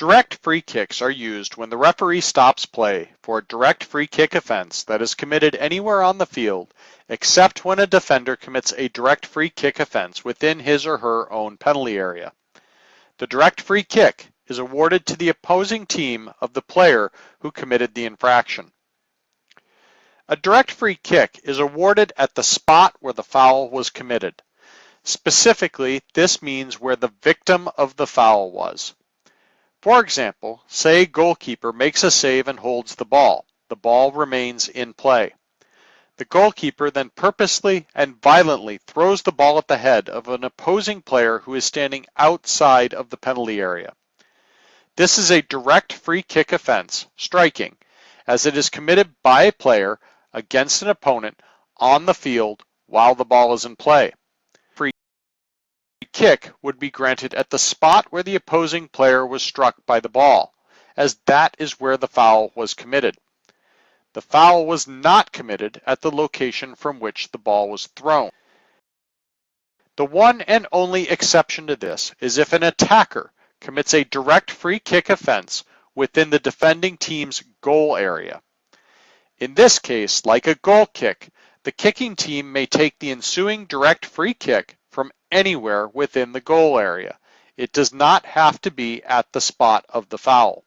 Direct free kicks are used when the referee stops play for a direct free kick offense that is committed anywhere on the field except when a defender commits a direct free kick offense within his or her own penalty area. The direct free kick is awarded to the opposing team of the player who committed the infraction. A direct free kick is awarded at the spot where the foul was committed. Specifically, this means where the victim of the foul was. For example, say a goalkeeper makes a save and holds the ball. The ball remains in play. The goalkeeper then purposely and violently throws the ball at the head of an opposing player who is standing outside of the penalty area. This is a direct free kick offense, striking, as it is committed by a player against an opponent on the field while the ball is in play. Free kick would be granted at the spot where the opposing player was struck by the ball, as that is where the foul was committed. The foul was not committed at the location from which the ball was thrown. The one and only exception to this is if an attacker commits a direct free kick offense within the defending team's goal area. In this case, like a goal kick, the kicking team may take the ensuing direct free kick from anywhere within the goal area. It does not have to be at the spot of the foul.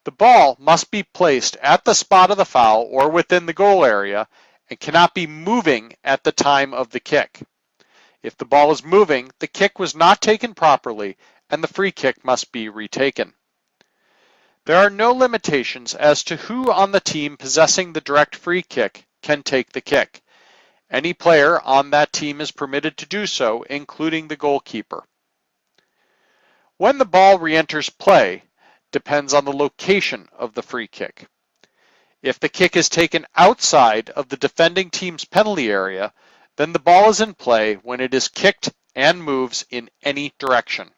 The ball must be placed at the spot of the foul or within the goal area and cannot be moving at the time of the kick. If the ball is moving, the kick was not taken properly and the free kick must be retaken. There are no limitations as to who on the team possessing the direct free kick can take the kick. Any player on that team is permitted to do so, including the goalkeeper. When the ball re-enters play depends on the location of the free kick. If the kick is taken outside of the defending team's penalty area, then the ball is in play when it is kicked and moves in any direction.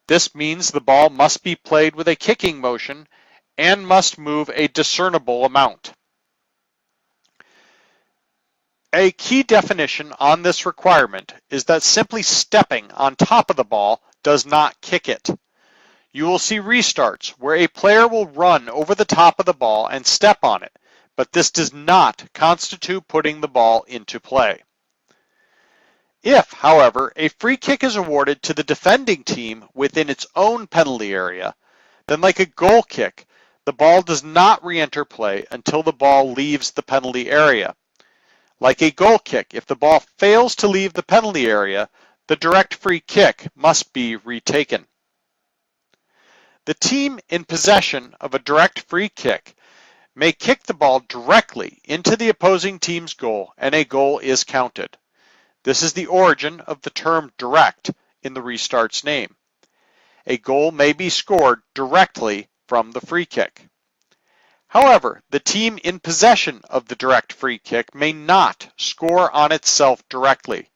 This means the ball must be played with a kicking motion and must move a discernible amount. A key definition on this requirement is that simply stepping on top of the ball does not kick it. You will see restarts where a player will run over the top of the ball and step on it, but this does not constitute putting the ball into play. If, however, a free kick is awarded to the defending team within its own penalty area, then like a goal kick, the ball does not re-enter play until the ball leaves the penalty area. Like a goal kick, if the ball fails to leave the penalty area, the direct free kick must be retaken. The team in possession of a direct free kick may kick the ball directly into the opposing team's goal and a goal is counted. This is the origin of the term direct in the restart's name. A goal may be scored directly from the free kick. However, the team in possession of the direct free kick may not score on itself directly.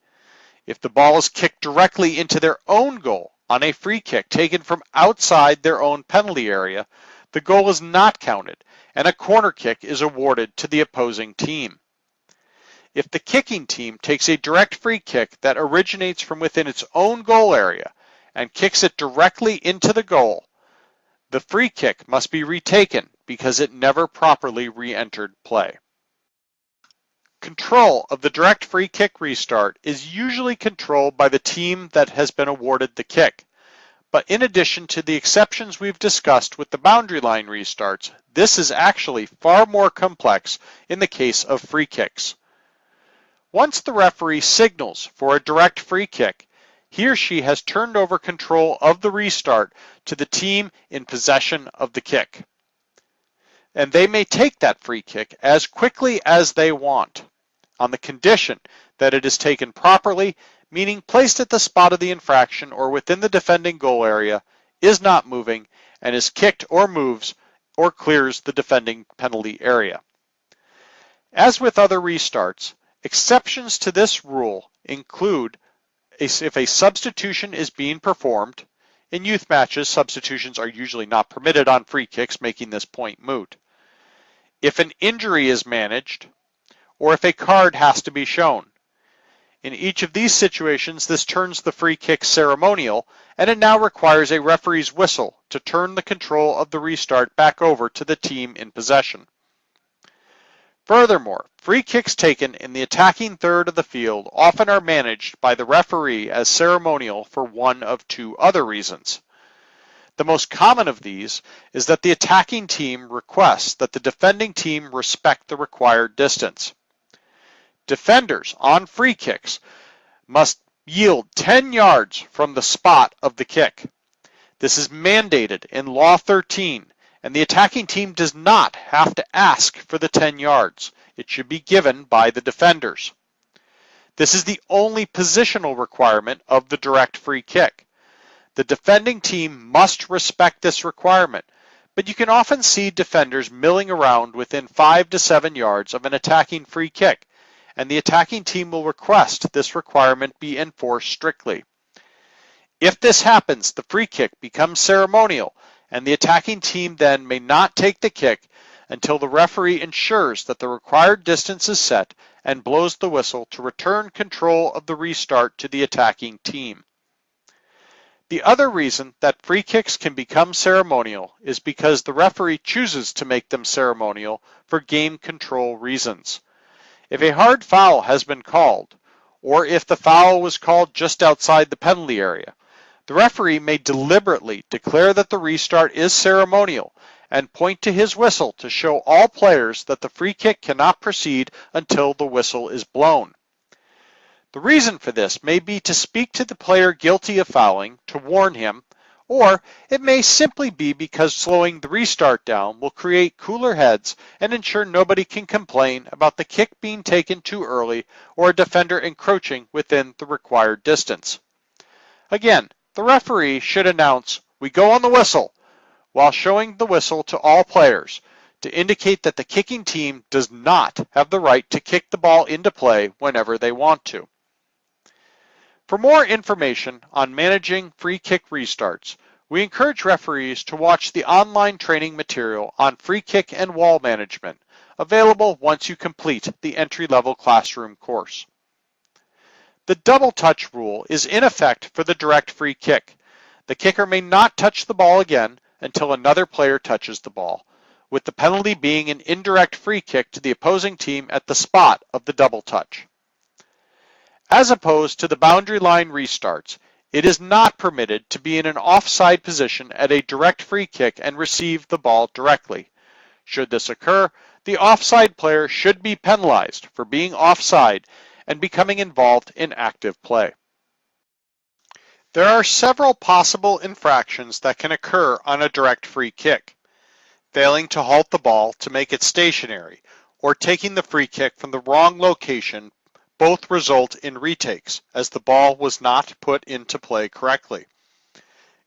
If the ball is kicked directly into their own goal on a free kick taken from outside their own penalty area, the goal is not counted and a corner kick is awarded to the opposing team. If the kicking team takes a direct free kick that originates from within its own goal area and kicks it directly into the goal, the free kick must be retaken because it never properly re-entered play. Control of the direct free kick restart is usually controlled by the team that has been awarded the kick. But in addition to the exceptions we've discussed with the boundary line restarts, this is actually far more complex in the case of free kicks. Once the referee signals for a direct free kick, he or she has turned over control of the restart to the team in possession of the kick. And they may take that free kick as quickly as they want, on the condition that it is taken properly, meaning placed at the spot of the infraction or within the defending goal area, is not moving, and is kicked or moves or clears the defending penalty area. As with other restarts, exceptions to this rule include if a substitution is being performed. In youth matches, substitutions are usually not permitted on free kicks, making this point moot. If an injury is managed, or if a card has to be shown. In each of these situations, this turns the free kick ceremonial, and it now requires a referee's whistle to turn the control of the restart back over to the team in possession. Furthermore, free kicks taken in the attacking third of the field often are managed by the referee as ceremonial for one of two other reasons. The most common of these is that the attacking team requests that the defending team respect the required distance. Defenders on free kicks must yield 10 yards from the spot of the kick. This is mandated in Law 13, and the attacking team does not have to ask for the 10 yards. It should be given by the defenders. This is the only positional requirement of the direct free kick. The defending team must respect this requirement, but you can often see defenders milling around within 5 to 7 yards of an attacking free kick, and the attacking team will request this requirement be enforced strictly. If this happens, the free kick becomes ceremonial, and the attacking team then may not take the kick until the referee ensures that the required distance is set and blows the whistle to return control of the restart to the attacking team. The other reason that free kicks can become ceremonial is because the referee chooses to make them ceremonial for game control reasons. If a hard foul has been called, or if the foul was called just outside the penalty area, the referee may deliberately declare that the restart is ceremonial and point to his whistle to show all players that the free kick cannot proceed until the whistle is blown. The reason for this may be to speak to the player guilty of fouling, to warn him, or it may simply be because slowing the restart down will create cooler heads and ensure nobody can complain about the kick being taken too early or a defender encroaching within the required distance. Again, the referee should announce, "We go on the whistle," while showing the whistle to all players to indicate that the kicking team does not have the right to kick the ball into play whenever they want to. For more information on managing free kick restarts, we encourage referees to watch the online training material on free kick and wall management, available once you complete the entry-level classroom course. The double touch rule is in effect for the direct free kick. The kicker may not touch the ball again until another player touches the ball, with the penalty being an indirect free kick to the opposing team at the spot of the double touch. As opposed to the boundary line restarts, it is not permitted to be in an offside position at a direct free kick and receive the ball directly. Should this occur, the offside player should be penalized for being offside and becoming involved in active play. There are several possible infractions that can occur on a direct free kick. Failing to halt the ball to make it stationary, or taking the free kick from the wrong location both result in retakes, as the ball was not put into play correctly.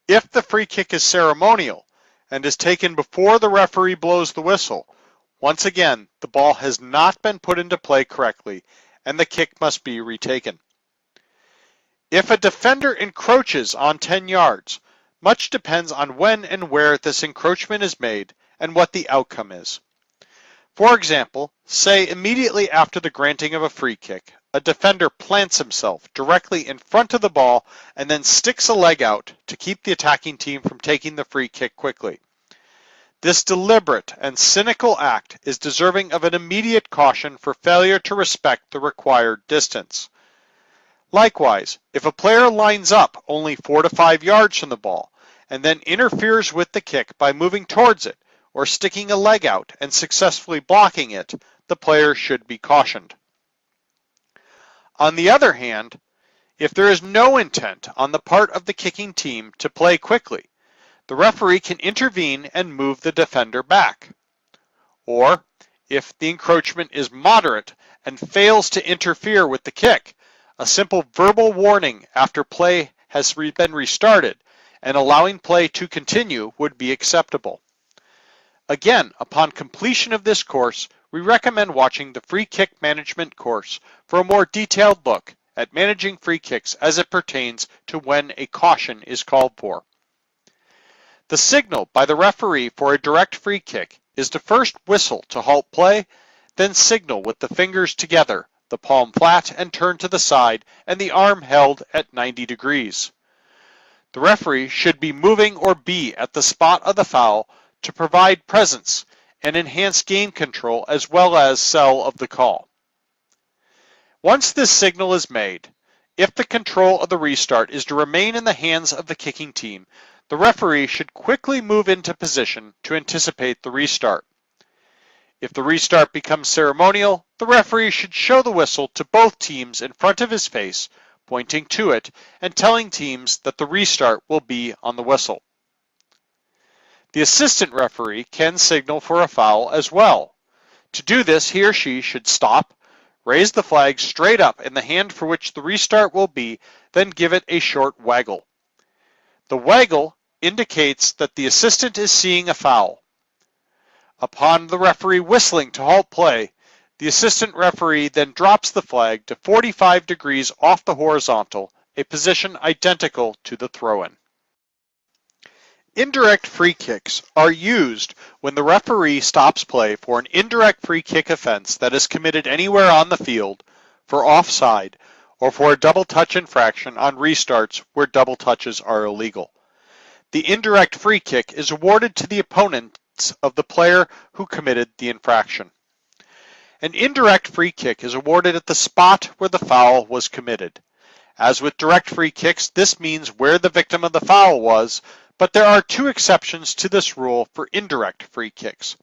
If the free kick is ceremonial and is taken before the referee blows the whistle, once again, the ball has not been put into play correctly and the kick must be retaken. If a defender encroaches on 10 yards, much depends on when and where this encroachment is made and what the outcome is. For example, say immediately after the granting of a free kick, a defender plants himself directly in front of the ball and then sticks a leg out to keep the attacking team from taking the free kick quickly. This deliberate and cynical act is deserving of an immediate caution for failure to respect the required distance. Likewise, if a player lines up only 4 to 5 yards from the ball and then interferes with the kick by moving towards it or sticking a leg out and successfully blocking it, the player should be cautioned. On the other hand, if there is no intent on the part of the kicking team to play quickly, the referee can intervene and move the defender back. Or, if the encroachment is moderate and fails to interfere with the kick, a simple verbal warning after play has been restarted and allowing play to continue would be acceptable. Again, upon completion of this course, we recommend watching the free kick management course for a more detailed look at managing free kicks as it pertains to when a caution is called for. The signal by the referee for a direct free kick is to first whistle to halt play, then signal with the fingers together the palm flat and turned to the side, and the arm held at 90 degrees. The referee should be moving or be at the spot of the foul to provide presence and enhance game control as well as sell of the call. Once this signal is made, if the control of the restart is to remain in the hands of the kicking team, the referee should quickly move into position to anticipate the restart. If the restart becomes ceremonial, the referee should show the whistle to both teams in front of his face, pointing to it and telling teams that the restart will be on the whistle. The assistant referee can signal for a foul as well. To do this, he or she should stop, raise the flag straight up in the hand for which the restart will be, then give it a short waggle. The waggle indicates that the assistant is seeing a foul. Upon the referee whistling to halt play, the assistant referee then drops the flag to 45 degrees off the horizontal, a position identical to the throw-in. Indirect free kicks are used when the referee stops play for an indirect free kick offense that is committed anywhere on the field, for offside, or for a double touch infraction on restarts where double touches are illegal. The indirect free kick is awarded to the opponents of the player who committed the infraction. An indirect free kick is awarded at the spot where the foul was committed. As with direct free kicks, this means where the victim of the foul was, but there are two exceptions to this rule for indirect free kicks.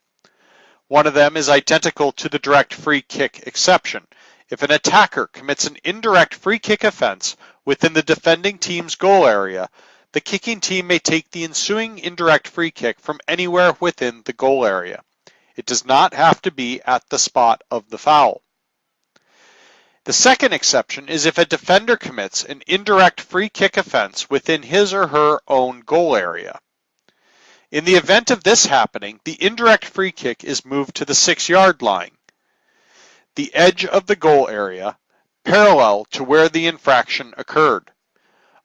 One of them is identical to the direct free kick exception. If an attacker commits an indirect free kick offense within the defending team's goal area, the kicking team may take the ensuing indirect free kick from anywhere within the goal area. It does not have to be at the spot of the foul. The second exception is if a defender commits an indirect free kick offense within his or her own goal area. In the event of this happening, the indirect free kick is moved to the 6-yard line, the edge of the goal area, parallel to where the infraction occurred.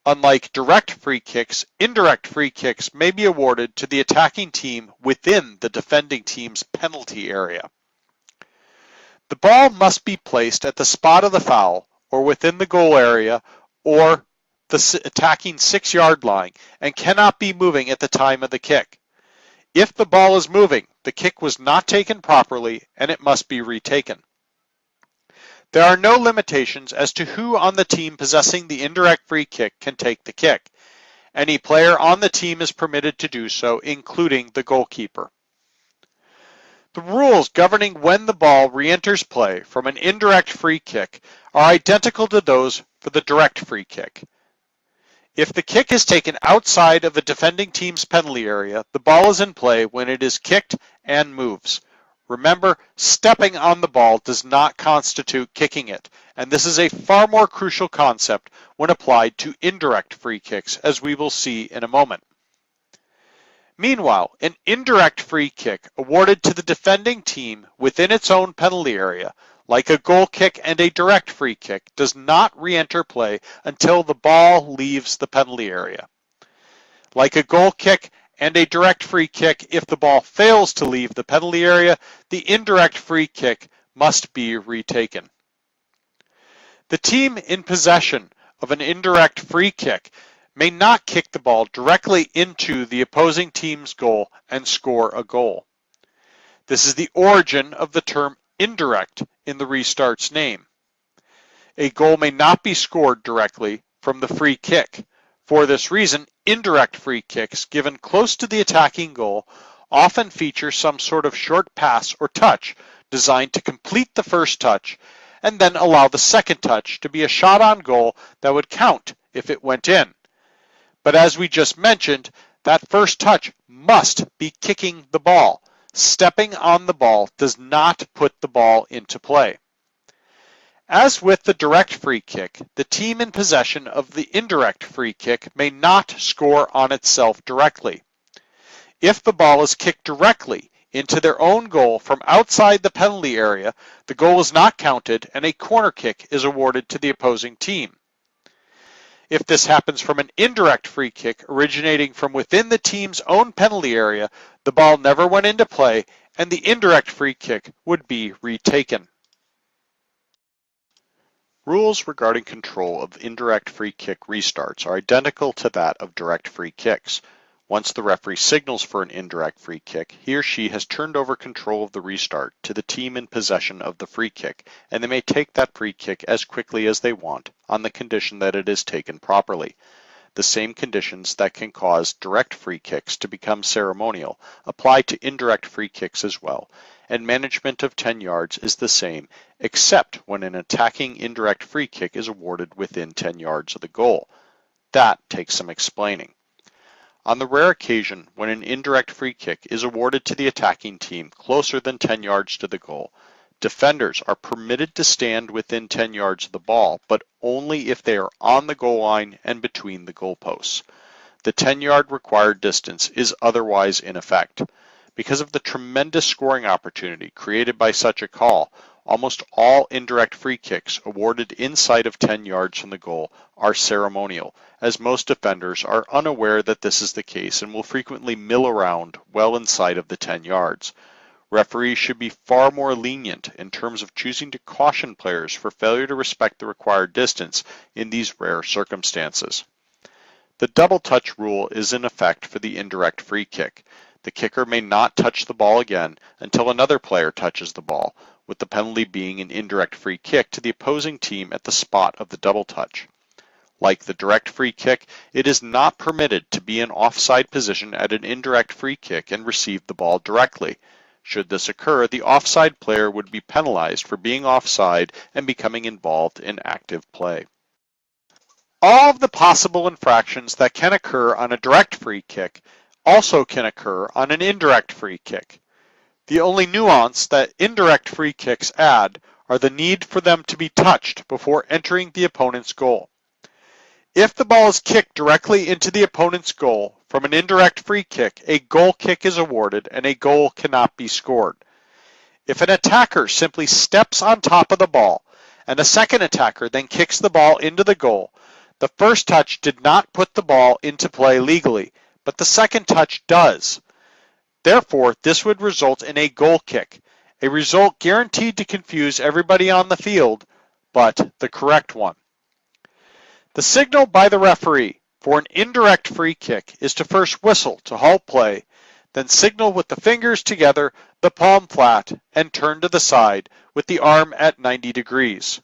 Unlike direct free kicks, indirect free kicks may be awarded to the attacking team within the defending team's penalty area. The ball must be placed at the spot of the foul, or within the goal area, or the attacking 6-yard line, and cannot be moving at the time of the kick. If the ball is moving, the kick was not taken properly, and it must be retaken. There are no limitations as to who on the team possessing the indirect free kick can take the kick. Any player on the team is permitted to do so, including the goalkeeper. The rules governing when the ball re-enters play from an indirect free kick are identical to those for the direct free kick. If the kick is taken outside of the defending team's penalty area, the ball is in play when it is kicked and moves. Remember, stepping on the ball does not constitute kicking it, and this is a far more crucial concept when applied to indirect free kicks, as we will see in a moment. Meanwhile, an indirect free kick awarded to the defending team within its own penalty area, like a goal kick and a direct free kick, does not re-enter play until the ball leaves the penalty area. Like a goal kick and a direct free kick, if the ball fails to leave the penalty area, the indirect free kick must be retaken. The team in possession of an indirect free kick may not kick the ball directly into the opposing team's goal and score a goal. This is the origin of the term indirect in the restart's name. A goal may not be scored directly from the free kick. For this reason, indirect free kicks given close to the attacking goal often feature some sort of short pass or touch designed to complete the first touch and then allow the second touch to be a shot on goal that would count if it went in. But as we just mentioned, that first touch must be kicking the ball. Stepping on the ball does not put the ball into play. As with the direct free kick, the team in possession of the indirect free kick may not score on itself directly. If the ball is kicked directly into their own goal from outside the penalty area, the goal is not counted and a corner kick is awarded to the opposing team. If this happens from an indirect free kick originating from within the team's own penalty area, the ball never went into play and the indirect free kick would be retaken. Rules regarding control of indirect free kick restarts are identical to that of direct free kicks. Once the referee signals for an indirect free kick, he or she has turned over control of the restart to the team in possession of the free kick, and they may take that free kick as quickly as they want on the condition that it is taken properly. The same conditions that can cause direct free kicks to become ceremonial apply to indirect free kicks as well, and management of 10 yards is the same except when an attacking indirect free kick is awarded within 10 yards of the goal. That takes some explaining. On the rare occasion when an indirect free kick is awarded to the attacking team closer than 10 yards to the goal, defenders are permitted to stand within 10 yards of the ball, but only if they are on the goal line and between the goalposts. The 10-yard required distance is otherwise in effect. Because of the tremendous scoring opportunity created by such a call, almost all indirect free kicks awarded inside of 10 yards from the goal are ceremonial, as most defenders are unaware that this is the case and will frequently mill around well inside of the 10 yards. Referees should be far more lenient in terms of choosing to caution players for failure to respect the required distance in these rare circumstances. The double touch rule is in effect for the indirect free kick. The kicker may not touch the ball again until another player touches the ball, with the penalty being an indirect free kick to the opposing team at the spot of the double touch. Like the direct free kick, it is not permitted to be in offside position at an indirect free kick and receive the ball directly. Should this occur, the offside player would be penalized for being offside and becoming involved in active play. All of the possible infractions that can occur on a direct free kick also can occur on an indirect free kick. The only nuance that indirect free kicks add are the need for them to be touched before entering the opponent's goal. If the ball is kicked directly into the opponent's goal from an indirect free kick, a goal kick is awarded and a goal cannot be scored. If an attacker simply steps on top of the ball and a second attacker then kicks the ball into the goal, the first touch did not put the ball into play legally, but the second touch does. Therefore, this would result in a goal kick, a result guaranteed to confuse everybody on the field, but the correct one. The signal by the referee for an indirect free kick is to first whistle to halt play, then signal with the fingers together, the palm flat, and turn to the side with the arm at 90 degrees.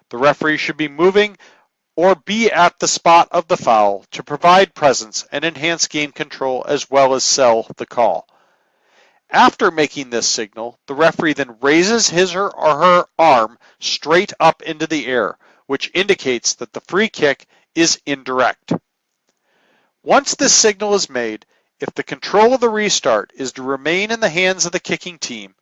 The referee should be moving or be at the spot of the foul to provide presence and enhance game control as well as sell the call. After making this signal, the referee then raises his or her arm straight up into the air, which indicates that the free kick is indirect. Once this signal is made, if the control of the restart is to remain in the hands of the kicking team,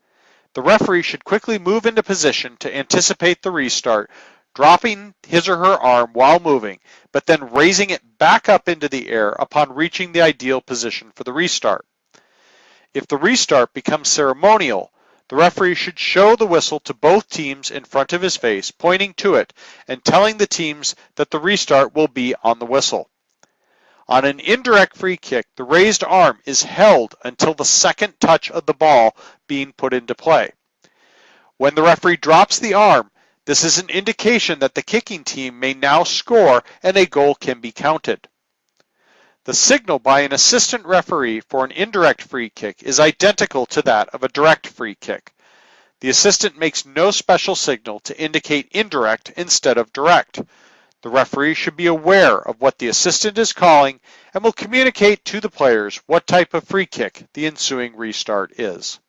the referee should quickly move into position to anticipate the restart, dropping his or her arm while moving, but then raising it back up into the air upon reaching the ideal position for the restart. If the restart becomes ceremonial, the referee should show the whistle to both teams in front of his face, pointing to it and telling the teams that the restart will be on the whistle. On an indirect free kick, the raised arm is held until the second touch of the ball being put into play. When the referee drops the arm, this is an indication that the kicking team may now score and a goal can be counted. The signal by an assistant referee for an indirect free kick is identical to that of a direct free kick. The assistant makes no special signal to indicate indirect instead of direct. The referee should be aware of what the assistant is calling and will communicate to the players what type of free kick the ensuing restart is.